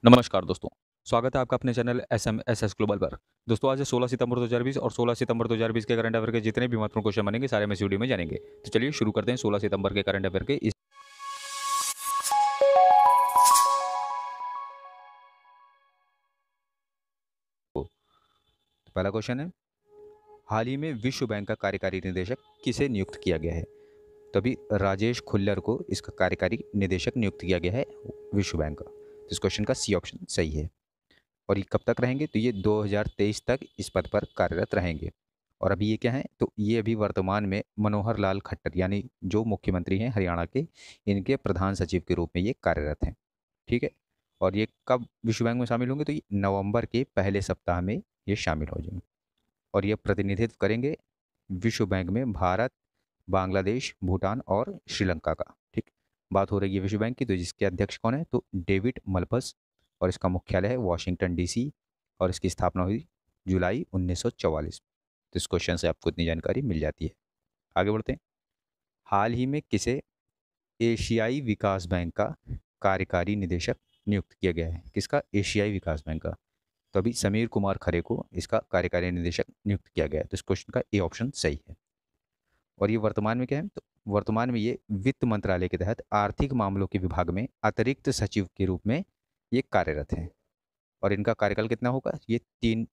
नमस्कार दोस्तों, स्वागत है आपका अपने चैनल एसएमएसएस ग्लोबल पर। दोस्तों आज है 16 सितंबर 2020 और 16 सितंबर 2020 के करंट अफेयर के जितने भी महत्वपूर्ण क्वेश्चन बनेंगे सारे हम इस वीडियो में जानेंगे। तो चलिए शुरू करते हैं 16 सितंबर के करंट अफेयर के इस को। तो पहला क्वेश्चन है, हाल ही में विश्व बैंक का कार्यकारी निदेशक किसे नियुक्त किया गया है? तो अभी राजेश खुल्लर को इसका कार्यकारी निदेशक नियुक्त किया गया है विश्व बैंक का। तो इस क्वेश्चन का सी ऑप्शन सही है। और ये कब तक रहेंगे? तो ये 2023 तक इस पद पर कार्यरत रहेंगे। और अभी ये क्या है? तो ये अभी वर्तमान में मनोहर लाल खट्टर यानी जो मुख्यमंत्री हैं हरियाणा के, इनके प्रधान सचिव के रूप में ये कार्यरत हैं। ठीक है। और ये कब विश्व बैंक में शामिल होंगे? तो ये नवंबर के पहले सप्ताह में ये शामिल हो जाएंगे। और ये प्रतिनिधित्व करेंगे विश्व बैंक में भारत, बांग्लादेश, भूटान और श्रीलंका का। ठीक। बात हो रही है विश्व बैंक की, तो जिसके अध्यक्ष कौन है? तो डेविड मलपस। और इसका मुख्यालय है वॉशिंगटन डीसी। और इसकी स्थापना हुई जुलाई 1944। तो इस क्वेश्चन से आपको इतनी जानकारी मिल जाती है। आगे बढ़ते हैं। हाल ही में किसे एशियाई विकास बैंक का कार्यकारी निदेशक नियुक्त किया गया है? किसका? एशियाई विकास बैंक का। तो अभी समीर कुमार खरे को इसका कार्यकारी निदेशक नियुक्त किया गया है। तो इस क्वेश्चन का ए ऑप्शन सही है। और ये वर्तमान में क्या है? तो वर्तमान में ये वित्त मंत्रालय के तहत आर्थिक मामलों के विभाग में अतिरिक्त सचिव के रूप में ये कार्यरत हैं। और इनका कार्यकाल कितना होगा? ये 3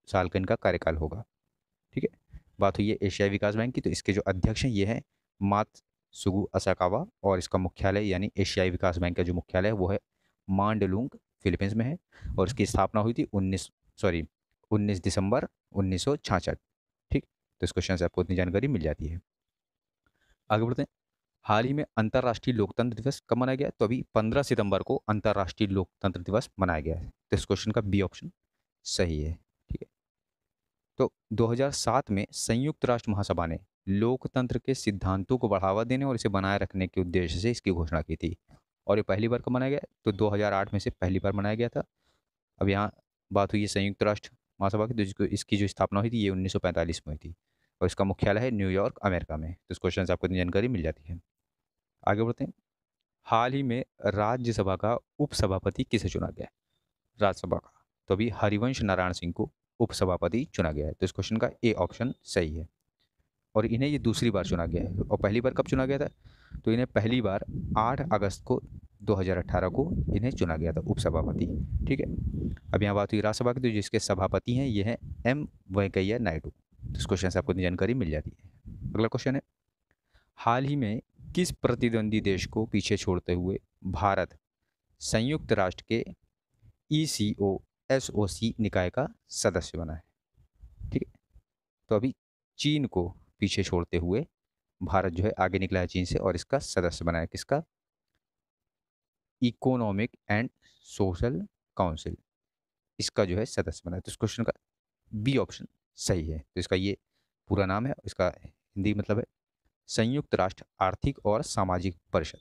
साल का इनका कार्यकाल होगा। ठीक है। बात हुई है एशियाई विकास बैंक की, तो इसके जो अध्यक्ष हैं ये हैं मात सुगु असाकावा। और इसका मुख्यालय यानी एशियाई विकास बैंक का जो मुख्यालय है वो है मांडलुंग, फिलीपींस में है। और इसकी स्थापना हुई थी 19 दिसंबर 1966। ठीक। तो इस क्वेश्चन से आपको इतनी जानकारी मिल जाती है। आगे बढ़ते हैं। हाल ही में अंतर्राष्ट्रीय लोकतंत्र दिवस कब मनाया गया? तो अभी 15 सितंबर को अंतर्राष्ट्रीय लोकतंत्र दिवस मनाया गया है। तो इस क्वेश्चन का बी ऑप्शन सही है। ठीक है। तो 2007 में संयुक्त राष्ट्र महासभा ने लोकतंत्र के सिद्धांतों को बढ़ावा देने और इसे बनाए रखने के उद्देश्य से इसकी घोषणा की थी। और ये पहली बार कब मनाया गया? तो 2008 में से पहली बार मनाया गया था। अब यहाँ बात हुई है संयुक्त राष्ट्र महासभा की, तो इसकी जो स्थापना हुई थी ये 1945 में हुई थी। और इसका मुख्यालय है न्यूयॉर्क, अमेरिका में। तो इस क्वेश्चन से आपको इतनी जानकारी मिल जाती है। आगे बढ़ते हैं। हाल ही में राज्यसभा का उपसभापति किसे चुना गया है? राज्यसभा का। तो अभी हरिवंश नारायण सिंह को उपसभापति चुना गया है। तो इस क्वेश्चन का ए ऑप्शन सही है। और इन्हें ये दूसरी बार चुना गया है। और पहली बार कब चुना गया था? तो इन्हें पहली बार 8 अगस्त को 2018 को इन्हें चुना गया था उपसभापति। ठीक है। अब यहाँ बात हुई राज्यसभा की, तो जिसके सभापति हैं ये हैं एम वेंकैया नायडू। तो इस क्वेश्चन से आपको इतनी जानकारी मिल जाती है। अगला क्वेश्चन है, हाल ही में किस प्रतिद्वंदी देश को पीछे छोड़ते हुए भारत संयुक्त राष्ट्र के ECO SOC निकाय का सदस्य बना है? ठीक है। तो अभी चीन को पीछे छोड़ते हुए भारत जो है आगे निकला है चीन से और इसका सदस्य बना है। किसका? इकोनॉमिक एंड सोशल काउंसिल, इसका जो है सदस्य बना है। तो इस क्वेश्चन का बी ऑप्शन सही है। तो इसका ये पूरा नाम है, इसका हिंदी मतलब है संयुक्त राष्ट्र आर्थिक और सामाजिक परिषद।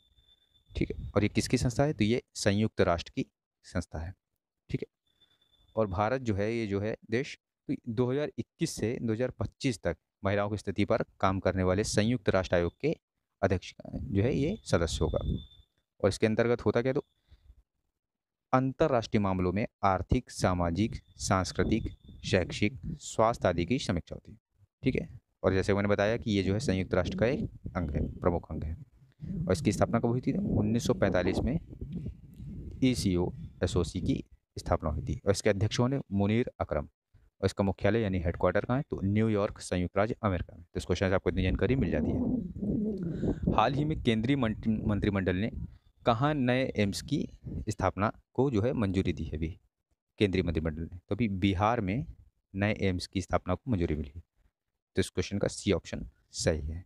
ठीक है। और ये किसकी संस्था है? तो ये संयुक्त राष्ट्र की संस्था है। ठीक है। और भारत जो है ये जो है देश, तो 2021 से 2025 तक महिलाओं की स्थिति पर काम करने वाले संयुक्त राष्ट्र आयोग के अध्यक्ष जो है ये सदस्य होगा। और इसके अंतर्गत होता क्या? तो अंतर्राष्ट्रीय मामलों में आर्थिक, सामाजिक, सांस्कृतिक, शैक्षिक, स्वास्थ्य आदि की समीक्षा होती है। ठीक है। और जैसे मैंने बताया कि ये जो है संयुक्त राष्ट्र का एक अंग है, प्रमुख अंग है। और इसकी स्थापना कब हुई थी? 1945 में ECO SOC की स्थापना हुई थी। और इसके अध्यक्ष ने मुनीर अकरम। और इसका मुख्यालय यानी हेडक्वार्टर कहाँ है? तो न्यूयॉर्क, संयुक्त राज्य अमेरिका में। तो इस क्वेश्चन से आपको इतनी जानकारी मिल जाती है। हाल ही में केंद्रीय मंत्रिमंडल ने कहाँ नए एम्स की स्थापना को जो है मंजूरी दी है? अभी केंद्रीय मंत्रिमंडल ने, तो अभी बिहार में नए एम्स की स्थापना को मंजूरी मिली है। तो इस क्वेश्चन का सी ऑप्शन सही है।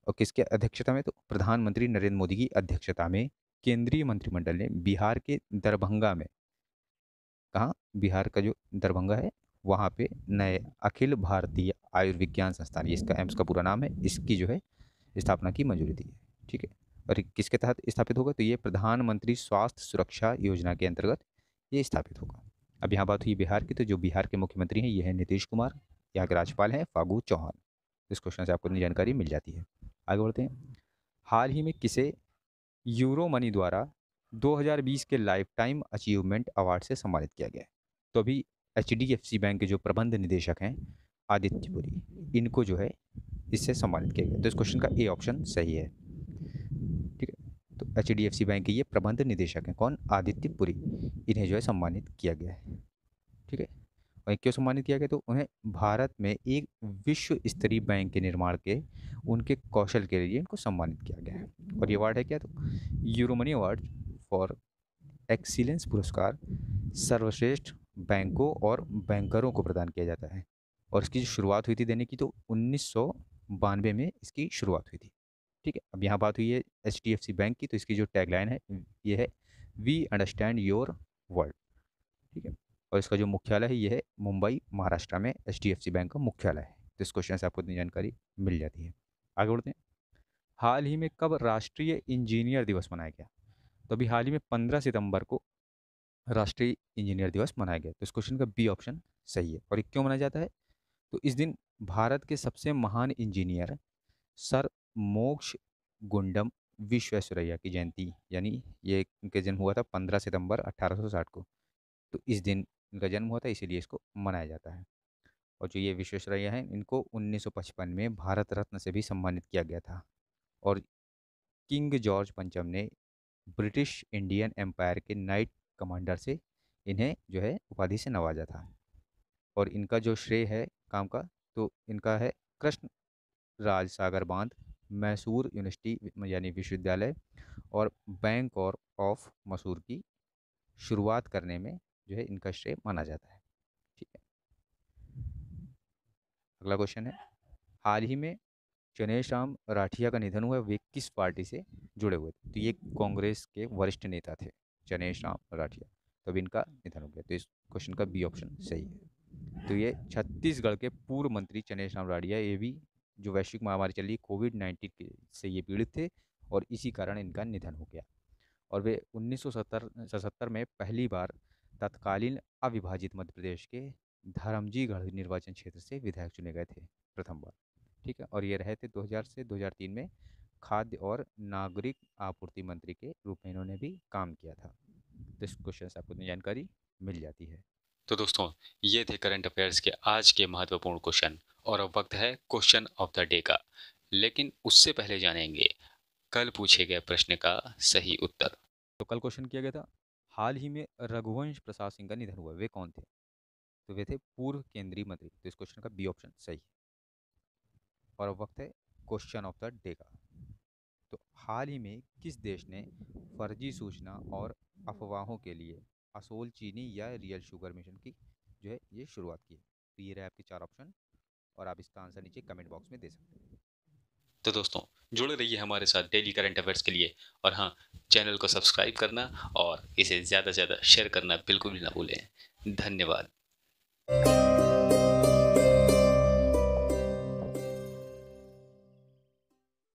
और किसके अध्यक्षता में? तो प्रधानमंत्री नरेंद्र मोदी की अध्यक्षता में केंद्रीय मंत्रिमंडल ने बिहार के दरभंगा में, कहाँ? बिहार का जो दरभंगा है वहाँ पे नए अखिल भारतीय आयुर्विज्ञान संस्थान, ये इसका एम्स का पूरा नाम है, इसकी जो है स्थापना की मंजूरी दी है। ठीक है। और ये किसके तहत स्थापित होगा? तो ये प्रधानमंत्री स्वास्थ्य सुरक्षा योजना के अंतर्गत ये स्थापित होगा। अब यहाँ बात हुई बिहार की, तो जो बिहार के मुख्यमंत्री हैं ये हैं नीतीश कुमार। यहाँ के राज्यपाल हैं फागू चौहान। इस क्वेश्चन से आपको जानकारी मिल जाती है। आगे बढ़ते हैं। हाल ही में किसे यूरो मनी द्वारा 2020 के लाइफ टाइम अचीवमेंट अवार्ड से सम्मानित किया गया है। तो अभी एचडीएफसी बैंक के जो प्रबंध निदेशक हैं आदित्य पुरी, इनको जो है इससे सम्मानित किया गया। तो इस क्वेश्चन का ए ऑप्शन सही है। ठीक है, तो एचडीएफसी बैंक के ये प्रबंध निदेशक हैं कौन, आदित्य पुरी, इन्हें जो है सम्मानित किया गया है। ठीक है, और क्यों सम्मानित किया गया, तो उन्हें भारत में एक विश्व स्तरीय बैंक के निर्माण के उनके कौशल के लिए इनको सम्मानित किया गया है। और ये अवार्ड है क्या, तो यूरोमनी अवार्ड फॉर एक्सीलेंस पुरस्कार सर्वश्रेष्ठ बैंकों और बैंकरों को प्रदान किया जाता है। और इसकी जो शुरुआत हुई थी देने की, तो 1992 में इसकी शुरुआत हुई थी। ठीक है, अब यहाँ बात हुई है H D F C bank की, तो इसकी जो टैगलाइन है ये है वी अंडरस्टैंड योर वर्ल्ड। ठीक है, और इसका जो मुख्यालय है ये है मुंबई महाराष्ट्र में H D F C bank का मुख्यालय है। तो इस क्वेश्चन से आपको इतनी जानकारी मिल जाती है। आगे बढ़ते हैं। हाल ही में कब राष्ट्रीय इंजीनियर दिवस मनाया गया, तो अभी हाल ही में 15 सितंबर को राष्ट्रीय इंजीनियर दिवस मनाया गया। तो इस क्वेश्चन का बी ऑप्शन सही है। और ये क्यों मनाया जाता है, तो इस दिन भारत के सबसे महान इंजीनियर सर मोक्ष गुंडम विश्वेश्वरैया की जयंती, यानी ये इनका जन्म हुआ था 15 सितंबर 1860 को। तो इस दिन इनका जन्म हुआ था, इसीलिए इसको मनाया जाता है। और जो ये विश्वेश्वरैया हैं, इनको 1955 में भारत रत्न से भी सम्मानित किया गया था। और किंग जॉर्ज पंचम ने ब्रिटिश इंडियन एम्पायर के नाइट कमांडर से इन्हें जो है उपाधि से नवाजा था। और इनका जो श्रेय है काम का, तो इनका है कृष्ण राज सागर बांध, मैसूर यूनिवर्सिटी यानी विश्वविद्यालय, और बैंक और ऑफ मैसूर की शुरुआत करने में जो है इनका श्रेय माना जाता है। ठीक है, अगला क्वेश्चन है, हाल ही में गणेश राम राठिया का निधन हुआ, वे किस पार्टी से जुड़े हुए थे, तो ये कांग्रेस के वरिष्ठ नेता थे गणेश राम राठिया। तो अभी इनका निधन हो गया, तो इस क्वेश्चन का बी ऑप्शन सही है। तो ये छत्तीसगढ़ के पूर्व मंत्री गणेश राम राठिया, ये भी जो वैश्विक महामारी चली कोविड-19 से ये पीड़ित थे, और इसी कारण इनका निधन हो गया। और वे 1977 में पहली बार तत्कालीन अविभाजित मध्य प्रदेश के धर्मजीगढ़ निर्वाचन क्षेत्र से विधायक चुने गए थे प्रथम बार। ठीक है, और ये रहे थे 2000 से 2003 में खाद्य और नागरिक आपूर्ति मंत्री के रूप में इन्होंने भी काम किया था। तो इस क्वेश्चन से आपको इतनी जानकारी मिल जाती है। तो दोस्तों, ये थे करंट अफेयर्स के आज के महत्वपूर्ण क्वेश्चन, और अब वक्त है क्वेश्चन ऑफ द डे का। लेकिन उससे पहले जानेंगे कल पूछे गए प्रश्न का सही उत्तर। तो कल क्वेश्चन किया गया था, हाल ही में रघुवंश प्रसाद सिंह का निधन हुआ, वे कौन थे, तो वे थे पूर्व केंद्रीय मंत्री। तो इस क्वेश्चन का बी ऑप्शन सही है। और अब वक्त है क्वेश्चन ऑफ द डे का। तो हाल ही में किस देश ने फर्जी सूचना और अफवाहों के लिए असोल चीनी या रियल शुगर मिशन की जो है ये शुरुआत की है। तो ये रहे आपके चार ऑप्शन, और आप इसका आंसर नीचे कमेंट बॉक्स में दे सकते हैं। तो दोस्तों, जुड़े रहिए हमारे साथ डेली करंट अफेयर्स के लिए, और हाँ, चैनल को सब्सक्राइब करना और इसे ज़्यादा से ज़्यादा शेयर करना बिल्कुल भी ना भूलें। धन्यवाद।